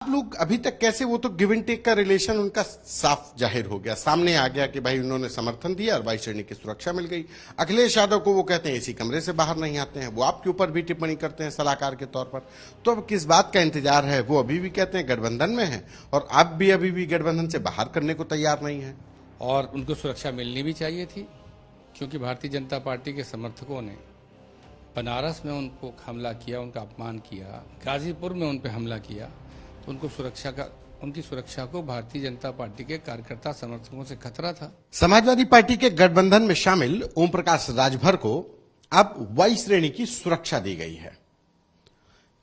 आप लोग अभी तक कैसे, वो तो गिव एंड टेक का रिलेशन उनका साफ जाहिर हो गया, सामने आ गया कि भाई उन्होंने समर्थन दिया और 22 श्रेणी की सुरक्षा मिल गई। अखिलेश यादव को वो कहते हैं इसी कमरे से बाहर नहीं आते हैं, वो आपके ऊपर भी टिप्पणी करते हैं सलाहकार के तौर पर। तो अब किस बात का इंतजार है? वो अभी भी कहते हैं गठबंधन में है और आप भी अभी भी गठबंधन से बाहर करने को तैयार नहीं है। और उनको सुरक्षा मिलनी भी चाहिए थी, क्योंकि भारतीय जनता पार्टी के समर्थकों ने बनारस में उनको हमला किया, उनका अपमान किया, गाजीपुर में उन पर हमला किया, तो उनकी सुरक्षा को भारतीय जनता पार्टी के कार्यकर्ता समर्थकों से खतरा था। समाजवादी पार्टी के गठबंधन में शामिल ओम प्रकाश राजभर को अब 22 श्रेणी की सुरक्षा दी गई है।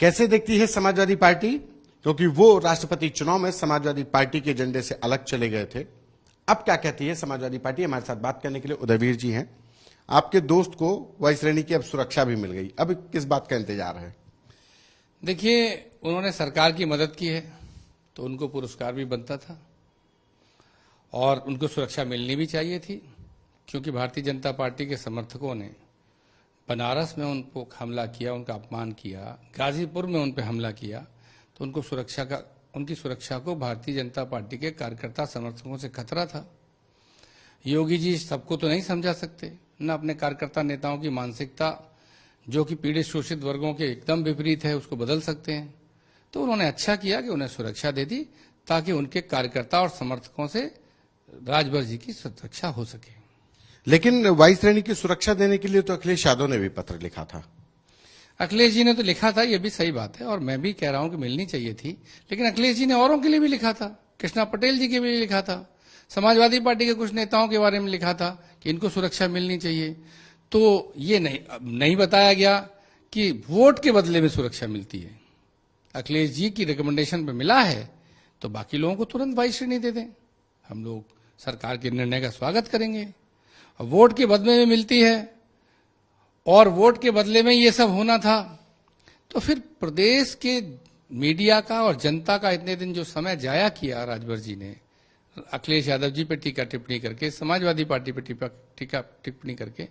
कैसे देखती है समाजवादी पार्टी? क्योंकि वो राष्ट्रपति चुनाव में समाजवादी पार्टी के एजेंडे से अलग चले गए थे। अब क्या कहती है समाजवादी पार्टी? हमारे साथ बात करने के लिए उदयवीर जी हैं। आपके दोस्त को 22 श्रेणी की अब सुरक्षा भी मिल गई, अब किस बात का इंतजार है? देखिए, उन्होंने सरकार की मदद की है तो उनको पुरस्कार भी बनता था और उनको सुरक्षा मिलनी भी चाहिए थी, क्योंकि भारतीय जनता पार्टी के समर्थकों ने बनारस में उनको हमला किया, उनका अपमान किया, गाजीपुर में उन पर हमला किया, तो उनकी सुरक्षा को भारतीय जनता पार्टी के कार्यकर्ता समर्थकों से खतरा था। योगी जी सबको तो नहीं समझा सकते, न अपने कार्यकर्ता नेताओं की मानसिकता जो कि पीड़ित शोषित वर्गों के एकदम विपरीत है उसको बदल सकते हैं। तो उन्होंने अच्छा किया कि उन्हें सुरक्षा दे दी, ताकि उनके कार्यकर्ता और समर्थकों से राजभर जी की सुरक्षा हो सके। लेकिन 22 श्रेणी की सुरक्षा देने के लिए तो अखिलेश यादव ने भी पत्र लिखा था। अखिलेश जी ने तो लिखा था, ये भी सही बात है, और मैं भी कह रहा हूं कि मिलनी चाहिए थी, लेकिन अखिलेश जी ने औरों के लिए भी लिखा था, कृष्णा पटेल जी के लिए लिखा था, समाजवादी पार्टी के कुछ नेताओं के बारे में लिखा था कि इनको सुरक्षा मिलनी चाहिए। तो ये नहीं बताया गया कि वोट के बदले में सुरक्षा मिलती है। अखिलेश जी की रिकमेंडेशन पे मिला है तो बाकी लोगों को तुरंत 22 श्रेणी दे दें, हम लोग सरकार के निर्णय का स्वागत करेंगे। और वोट के बदले में मिलती है और वोट के बदले में ये सब होना था, तो फिर प्रदेश के मीडिया का और जनता का इतने दिन जो समय जाया किया राजभर जी ने, अखिलेश यादव जी पे टीका टिप्पणी करके, समाजवादी पार्टी पे टीका टिप्पणी करके,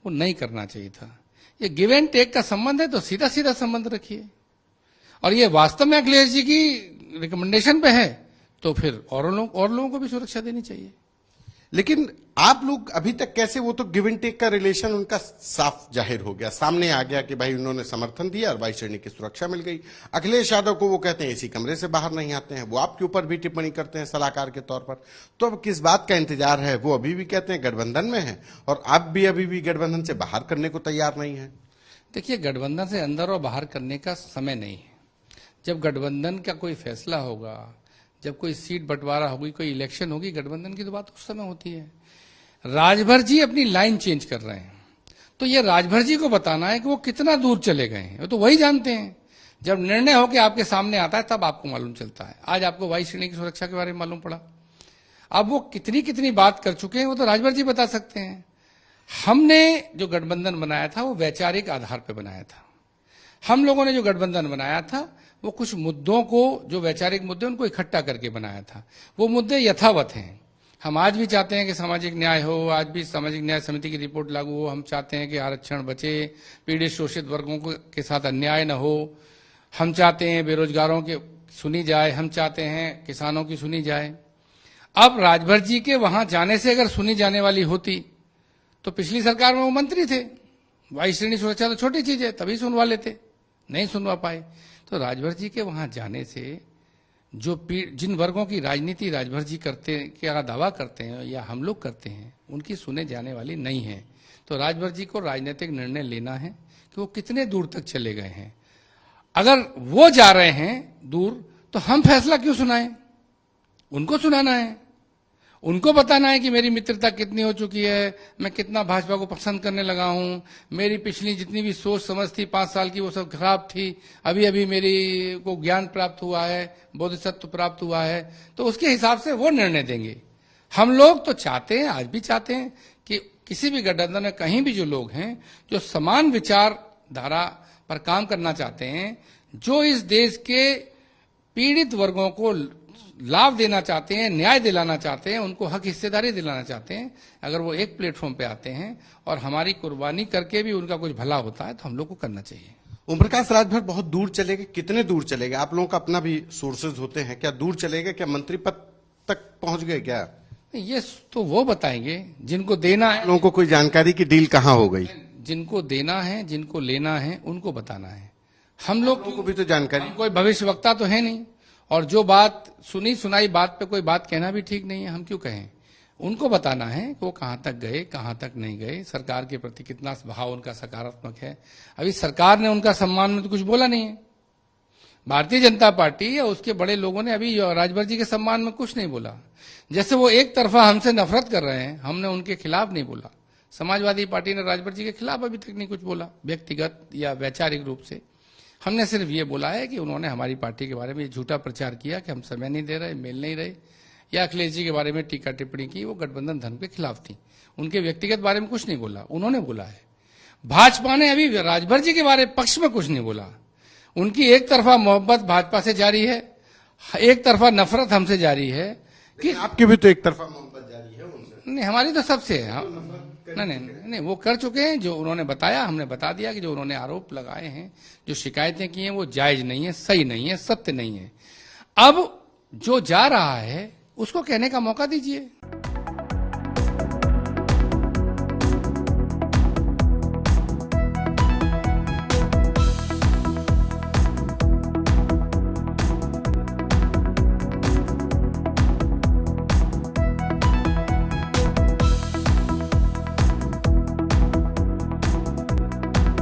वो नहीं करना चाहिए था। ये गिव एंड टेक का संबंध है तो सीधा सीधा संबंध रखिए, और ये वास्तव में अखिलेश जी की रिकमेंडेशन पे है तो फिर और लोगों को भी सुरक्षा देनी चाहिए। लेकिन आप लोग अभी तक कैसे, वो तो गिव एंड टेक का रिलेशन उनका साफ जाहिर हो गया, सामने आ गया कि भाई उन्होंने समर्थन दिया और 22 श्रेणी की सुरक्षा मिल गई। अखिलेश यादव को वो कहते हैं इसी कमरे से बाहर नहीं आते हैं, वो आपके ऊपर भी टिप्पणी करते हैं सलाहकार के तौर पर। तो अब किस बात का इंतजार है? वो अभी भी कहते हैं गठबंधन में है और आप भी अभी भी गठबंधन से बाहर करने को तैयार नहीं है। देखिए, गठबंधन से अंदर और बाहर करने का समय नहीं है। जब गठबंधन का कोई फैसला होगा, जब कोई सीट बंटवारा होगी, कोई इलेक्शन होगी, गठबंधन की तो बात उस समय होती है। राजभर जी अपनी लाइन चेंज कर रहे हैं, तो ये राजभर जी को बताना है कि वो कितना दूर चले गए हैं, वो तो वही जानते हैं। जब निर्णय होकर आपके सामने आता है तब आपको मालूम चलता है। आज आपको 22 श्रेणी की सुरक्षा के बारे में मालूम पड़ा, अब वो कितनी बात कर चुके हैं वो तो राजभर जी बता सकते हैं। हमने जो गठबंधन बनाया था वो वैचारिक आधार पर बनाया था। हम लोगों ने जो गठबंधन बनाया था वो कुछ मुद्दों को, जो वैचारिक मुद्दे, उनको इकट्ठा करके बनाया था। वो मुद्दे यथावत हैं। हम आज भी चाहते हैं कि सामाजिक न्याय हो, आज भी सामाजिक न्याय समिति की रिपोर्ट लागू हो, हम चाहते हैं कि आरक्षण बचे, पीड़ित शोषित वर्गों के साथ अन्याय न हो, हम चाहते हैं बेरोजगारों की सुनी जाए, हम चाहते हैं किसानों की सुनी जाए। अब राजभर जी के वहां जाने से अगर सुनी जाने वाली होती तो पिछली सरकार में वो मंत्री थे, 22 श्रेणी सुरक्षा तो छोटी चीज है, तभी सुनवा लेते, नहीं सुनवा पाए। तो राजभर जी के वहां जाने से जिन वर्गों की राजनीति राजभर जी क्या दावा करते हैं या हम लोग करते हैं, उनकी सुने जाने वाली नहीं है। तो राजभर जी को राजनीतिक निर्णय लेना है कि वो कितने दूर तक चले गए हैं। अगर वो जा रहे हैं दूर तो हम फैसला क्यों सुनाएं? उनको सुनाना है, उनको बताना है कि मेरी मित्रता कितनी हो चुकी है, मैं कितना भाजपा को पसंद करने लगा हूं, मेरी पिछली जितनी भी सोच समझ थी 5 साल की वो सब खराब थी, अभी अभी मेरी को ज्ञान प्राप्त हुआ है, बोधिसत्व प्राप्त हुआ है, तो उसके हिसाब से वो निर्णय देंगे। हम लोग तो चाहते हैं, आज भी चाहते हैं कि किसी भी गठबंधन में कहीं भी जो लोग हैं जो समान विचारधारा पर काम करना चाहते हैं, जो इस देश के पीड़ित वर्गों को लाभ देना चाहते हैं, न्याय दिलाना चाहते हैं, उनको हक हिस्सेदारी दिलाना चाहते हैं, अगर वो एक प्लेटफॉर्म पे आते हैं और हमारी कुर्बानी करके भी उनका कुछ भला होता है तो हम लोग को करना चाहिए। ओम प्रकाश राजभर बहुत दूर चले गए, कितने दूर चले गए? आप लोगों का अपना भी सोर्सेज होते हैं, क्या दूर चले गए? क्या मंत्री पद तक पहुंच गए? क्या ये तो वो बताएंगे जिनको देना आप है, लोगों को कोई जानकारी की डील कहाँ हो गई? जिनको देना है, जिनको लेना है, उनको बताना है। हम लोग लोगों को भी तो जानकारी। कोई भविष्यवक्ता तो है नहीं, और जो बात सुनी सुनाई बात पे कोई बात कहना भी ठीक नहीं है। हम क्यों कहें? उनको बताना है कि वो कहां तक गए, कहां तक नहीं गए, सरकार के प्रति कितना भाव उनका सकारात्मक है। अभी सरकार ने उनका सम्मान में तो कुछ बोला नहीं है। भारतीय जनता पार्टी या उसके बड़े लोगों ने अभी राजभर जी के सम्मान में कुछ नहीं बोला। जैसे वो एक तरफा हमसे नफरत कर रहे हैं, हमने उनके खिलाफ नहीं बोला। समाजवादी पार्टी ने राजभर जी के खिलाफ अभी तक नहीं कुछ बोला, व्यक्तिगत या वैचारिक रूप से। हमने सिर्फ ये बोला है कि उन्होंने हमारी पार्टी के बारे में झूठा प्रचार किया कि हम समय नहीं दे रहे, मिल नहीं रहे, या अखिलेश जी के बारे में टीका टिप्पणी की, वो गठबंधन धर्म के खिलाफ थी। उनके व्यक्तिगत बारे में कुछ नहीं बोला, उन्होंने बोला है। भाजपा ने अभी राजभर जी के बारे पक्ष में कुछ नहीं बोला। उनकी एक तरफा मोहब्बत भाजपा से जारी है, एक तरफा नफरत हमसे जारी है कि आपकी भी तो एक तरफा मोहब्बत जारी है उनसे। नहीं, हमारी तो सबसे है। नहीं, वो कर चुके हैं जो उन्होंने बताया। हमने बता दिया कि जो उन्होंने आरोप लगाए हैं, जो शिकायतें की हैं, वो जायज नहीं है, सही नहीं है, सत्य नहीं है। अब जो जा रहा है उसको कहने का मौका दीजिए।